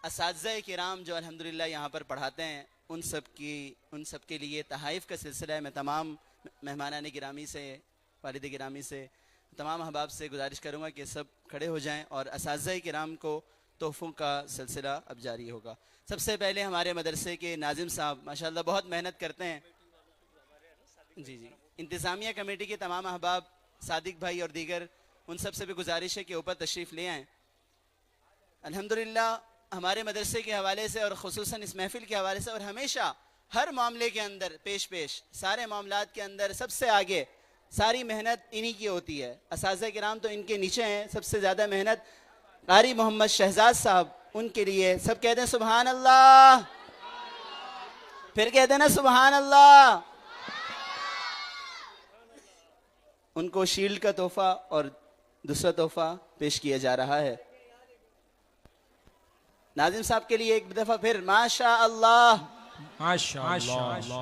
असातिज़ा किराम जो अल्हम्दुलिल्लाह यहाँ पर पढ़ाते हैं उन सब के लिए तहाइफ़ का सिलसिला है। मैं तमाम मेहमानान गिरामी से, वालिद गिरामी से, तमाम अहबाब से गुजारिश करूँगा कि सब खड़े हो जाएं और असातिज़ा किराम को तोहफ़ों का सिलसिला अब जारी होगा। सबसे पहले हमारे मदरसे के नाजिम साहब माशाअल्लाह बहुत मेहनत करते हैं। जी जी, इंतज़ामिया कमेटी के तमाम अहबाब, सादिक भाई और दीगर, उन सब से भी गुजारिश है कि ऊपर तशरीफ़ ले आएँ। अल्हम्दुलिल्लाह हमारे मदरसे के हवाले से और ख़ुसूसन इस महफ़िल के हवाले से और हमेशा हर मामले के अंदर पेश सारे मामलात के अंदर सबसे आगे सारी मेहनत इन्हीं की होती है। असातिज़ा किराम तो इनके नीचे हैं। सबसे ज़्यादा मेहनत कारी मोहम्मद शहजाद साहब, उनके लिए सब कहते हैं सुबहान अल्लाह, फिर कहते हैं ना सुबहान अल्लाह। उनको शील्ड का तोहफा और दूसरा तोहफा पेश किया जा रहा है। नाजिम साहब के लिए एक दफ़ा फिर माशा अल्लाह,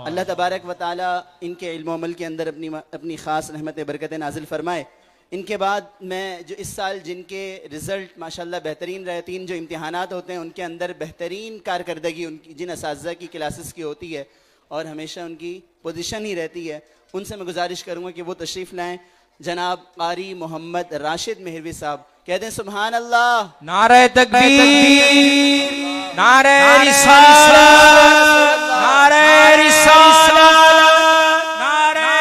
अल्लाह तबारक व तआला इनके इल्म अमल के अंदर अपनी ख़ास रहमत बरकत नाजिल फरमाए। इनके बाद मैं जो इस साल जिनके रिज़ल्ट माशाल्लाह बेहतरीन रहे, 3 जो इम्तिहानात होते हैं उनके अंदर बेहतरीन कारकर्दगी उनकी जिन असातिज़ा की क्लासेस की होती है और हमेशा उनकी पोजीशन ही रहती है, उनसे मैं गुजारिश करूँगा कि वो तशरीफ़ लाएँ। जनाब कारी मोहम्मद राशिद मेहरवी साहब, कहते हैं सुबहान अल्लाह, नारे तकबीर, नारे रिसालत, नारे रिसालत, नारे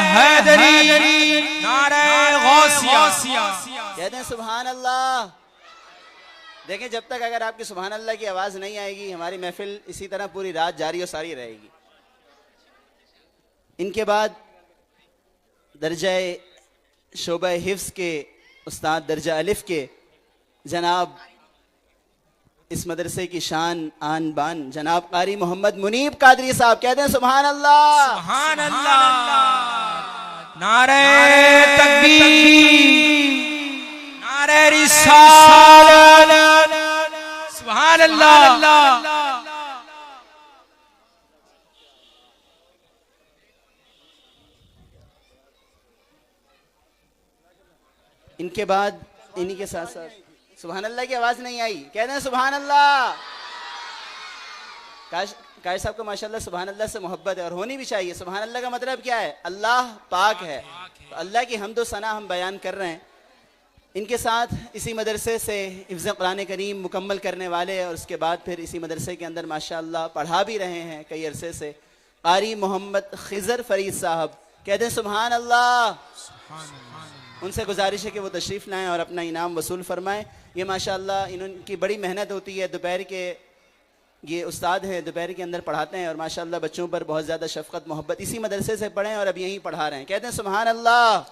हैदरी, नारे गौसिया। कहते हैं सुबहान अल्लाह। देखें, जब तक अगर आपकी सुबहान अल्लाह की आवाज़ नहीं आएगी हमारी महफिल इसी तरह पूरी रात जारी और सारी रहेगी। इनके बाद दर्जा शोबा हिफ्ज़ के उस्ताद, दर्जा अलिफ के जनाब, इस मदरसे की शान आन बान जनाब कारी मोहम्मद मुनीब कादरी साहब, कहते हैं सुबहान अल्लाह, सुभान अल्लाह। नारे तकबीर, नारे रिसालत, सुभान अल्लाह। इनके बाद इन्हीं के साथ साथ सुबहान अल्लाह की आवाज़ नहीं आई, कहते हैं सुबहान अल्लाह। काश साहब को माशाल्लाह सुबहान अल्लाह से मोहब्बत है और होनी भी चाहिए। सुबहान अल्लाह का मतलब क्या है? अल्लाह पाक है। तो अल्लाह की हम्द व सना हम बयान कर रहे हैं। इनके साथ इसी मदरसे से हिफ्ज़ कुरान करीम मुकम्मल करने वाले और उसके बाद फिर इसी मदरसे के अंदर माशाल्लाह पढ़ा भी रहे हैं कई अरसे से, कारी मोहम्मद खिज़र फरीद साहब, कहते हैं सुबहान अल्लाह। उनसे गुजारिश है कि वो तशरीफ़ लाएँ और अपना इनाम वसूल फरमाएँ। ये माशाल्लाह इनकी बड़ी मेहनत होती है। दोपहर के ये उस्ताद हैं, दोपहर के अंदर पढ़ाते हैं और माशाल्लाह बच्चों पर बहुत ज़्यादा शफ़क़त मोहब्बत, इसी मदरसे से पढ़ें और अब यहीं पढ़ा रहे हैं। कहते हैं सुबहान अल्लाह।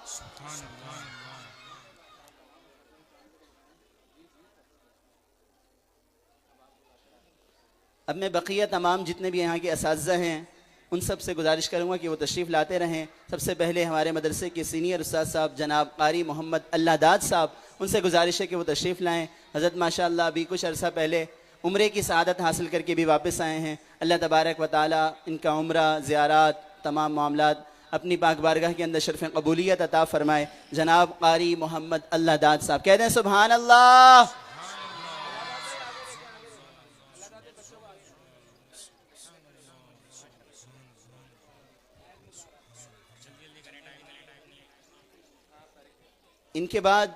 अब मैं बक़िया तमाम जितने भी यहाँ के असातिज़ा हैं उन सब से गुजारिश करूँगा कि वो तशरीफ़ लाते रहें। सबसे पहले हमारे मदरसे के सीनियर उस्ताद साहब जनाब कारी मोहम्मद अल्लाहदाद साहब, उनसे गुजारिश है कि वो तशरीफ़ लाएँ। हज़रत माशाअल्लाह अभी कुछ अरसा पहले उम्रे की सआदत हासिल करके भी वापस आए हैं। अल्लाह तबारक व तआला इनका उम्रा, ज़ियारात, तमाम मामलात अपनी पाक बारगाह के अंदर शर्फ़ कबूलियत अता फ़रमाए। जनाब कारी मोहम्मद अल्लाहदाद साहब, कहते हैं सुबहान अल्लाह। इनके बाद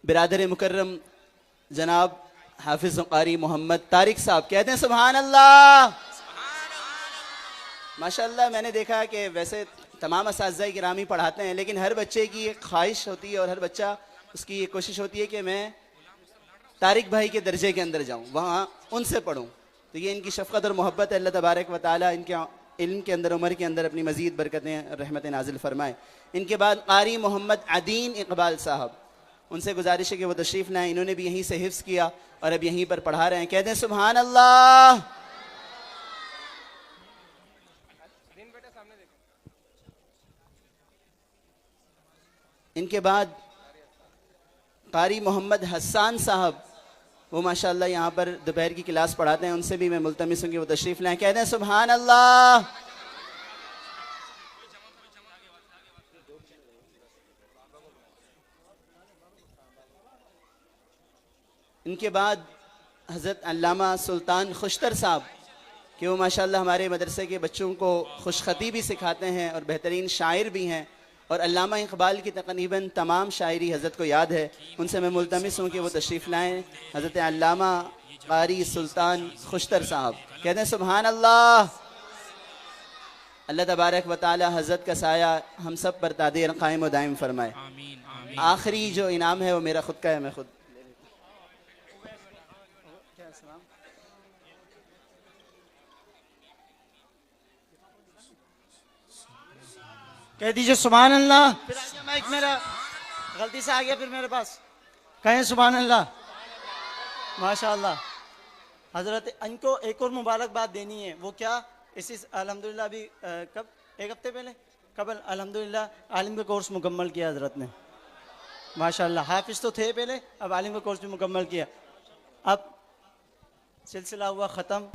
बिरादर मुकर्रम जनाब हाफिज़ कारी मोहम्मद तारिक साहब, कहते हैं सुबहान अल्लाह। माशाअल्लाह मैंने देखा कि वैसे तमाम असातिज़ा किरामी पढ़ाते हैं, लेकिन हर बच्चे की एक ख्वाहिश होती है और हर बच्चा उसकी ये कोशिश होती है कि मैं तारिक भाई के दर्जे के अंदर जाऊँ, वहाँ उनसे पढ़ूँ। तो ये इनकी शफ़क़त और मोहब्बत है। अल्लाह तबारक व तआला इनके इल्म के अंदर, उम्र के अंदर अपनी मज़ीद बरकतें रहमत नाजिल फरमाए। इनके बाद कारी मोहम्मद अदीन इकबाल साहब, उनसे गुजारिश है कि वो तशरीफ़ लाएँ। इन्होंने भी यहीं से हिफ्ज़ किया और अब यहीं पर पढ़ा रहे हैं। कहते हैं सुबहान अल्लाह। इनके बाद कारी मोहम्मद हसन साहब, वो माशाअल्लाह यहाँ पर दोपहर की क्लास पढ़ाते हैं। उनसे भी मैं मुल्तमिस हूँ कि वो तशरीफ़ लाएँ। कहते हैं सुबहान अल्लाह। इनके बाद हज़रत अल्लामा सुल्तान खुशतर साहब कि वो माशाल्लाह हमारे मदरसे के बच्चों को खुशखती भी सिखाते हैं और बेहतरीन शायर भी हैं, और अल्लामा इकबाल की तकरीबन तमाम शायरी हज़रत को याद है। उनसे मैं मुल्तमिस हूँ कि वो तशरीफ़ लाएँ। हज़रत अल्लामा कारी सुल्तान खुशतर साहब कहते हैं सुबहान अल्लाह। अल्लाह तबारक व तआला हज़रत का साया हम सब पर तादीर कायम व दायम फरमाए। आमीन आमीन। आखिरी जो इनाम है वो मेरा खुद का है, मैं खुद कह दीजिए सुभान अल्लाह। फिर आ गया माइक मेरा, गलती से आ गया फिर मेरे पास। कहें सुभान अल्लाह। माशाअल्लाह। हजरत इनको एक और मुबारकबाद देनी है। वो क्या, इसी अल्हम्दुलिल्लाह अभी कब, एक हफ्ते पहले कबल अल्हम्दुलिल्लाह आलिम का कोर्स मुकम्मल किया हजरत ने। माशाअल्लाह हाफिज तो थे पहले, अब आलिम का कोर्स भी मुकम्मल किया। अब सिलसिला हुआ ख़त्म।